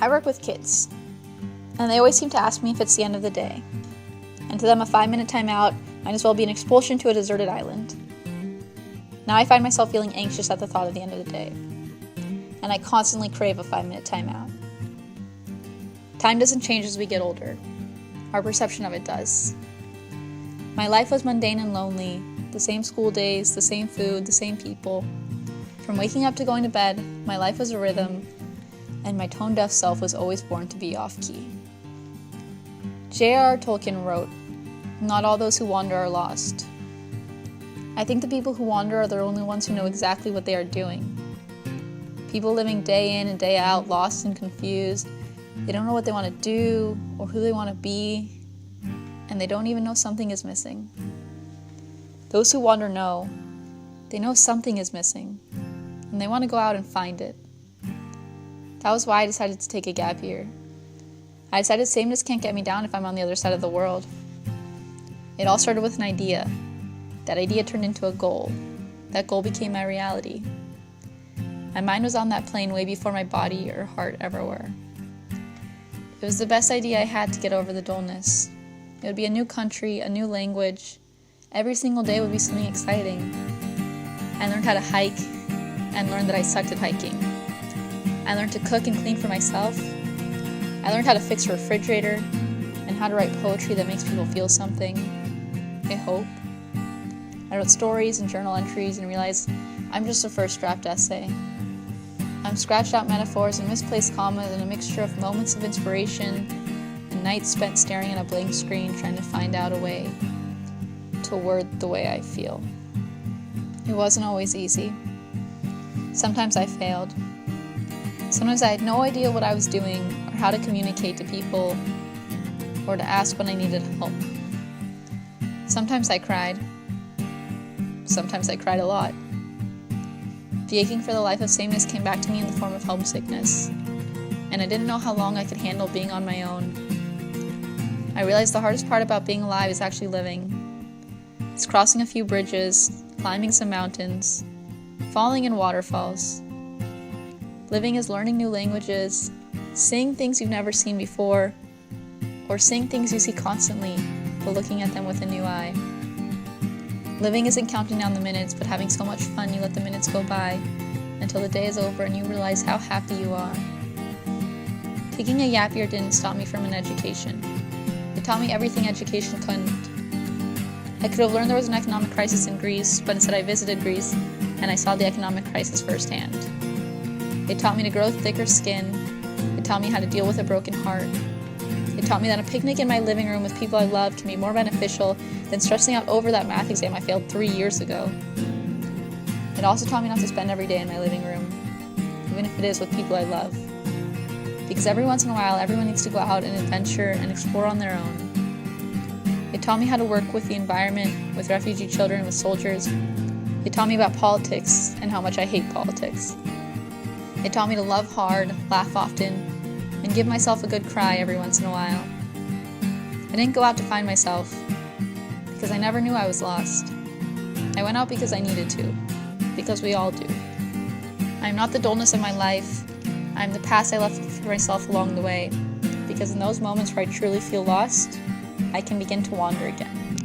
I work with kids, and they always seem to ask me if it's the end of the day. And to them, a 5-minute timeout might as well be an expulsion to a deserted island. Now I find myself feeling anxious at the thought of the end of the day, and I constantly crave a 5-minute timeout. Time doesn't change as we get older. Our perception of it does. My life was mundane and lonely, the same school days, the same food, the same people. From waking up to going to bed, my life was a rhythm, and my tone-deaf self was always born to be off-key. J.R.R. Tolkien wrote, "Not all those who wander are lost." I think the people who wander are the only ones who know exactly what they are doing. People living day in and day out, lost and confused. They don't know what they want to do or who they want to be, and they don't even know something is missing. Those who wander know. They know something is missing, and they want to go out and find it. That was why I decided to take a gap year. I decided sameness can't get me down if I'm on the other side of the world. It all started with an idea. That idea turned into a goal. That goal became my reality. My mind was on that plane way before my body or heart ever were. It was the best idea I had to get over the dullness. It would be a new country, a new language. Every single day would be something exciting. I learned how to hike and learned that I sucked at hiking. I learned to cook and clean for myself. I learned how to fix a refrigerator and how to write poetry that makes people feel something. I hope. I wrote stories and journal entries and realized I'm just a first draft essay. I'm scratched out metaphors and misplaced commas and a mixture of moments of inspiration and nights spent staring at a blank screen trying to find out a way to word the way I feel. It wasn't always easy. Sometimes I failed. Sometimes I had no idea what I was doing or how to communicate to people or to ask when I needed help. Sometimes I cried. Sometimes I cried a lot. The aching for the life of sameness came back to me in the form of homesickness, and I didn't know how long I could handle being on my own. I realized the hardest part about being alive is actually living. It's crossing a few bridges, climbing some mountains, falling in waterfalls. Living is learning new languages, seeing things you've never seen before, or seeing things you see constantly, but looking at them with a new eye. Living isn't counting down the minutes, but having so much fun you let the minutes go by until the day is over and you realize how happy you are. Taking a gap year didn't stop me from an education. It taught me everything education couldn't. I could have learned there was an economic crisis in Greece, but instead I visited Greece and I saw the economic crisis firsthand. It taught me to grow thicker skin. It taught me how to deal with a broken heart. It taught me that a picnic in my living room with people I love can be more beneficial than stressing out over that math exam I failed 3 years ago. It also taught me not to spend every day in my living room, even if it is with people I love. Because every once in a while, everyone needs to go out and adventure and explore on their own. It taught me how to work with the environment, with refugee children, with soldiers. It taught me about politics and how much I hate politics. It taught me to love hard, laugh often, and give myself a good cry every once in a while. I didn't go out to find myself, because I never knew I was lost. I went out because I needed to, because we all do. I am not the dullness of my life. I am the past I left for myself along the way, because in those moments where I truly feel lost, I can begin to wander again.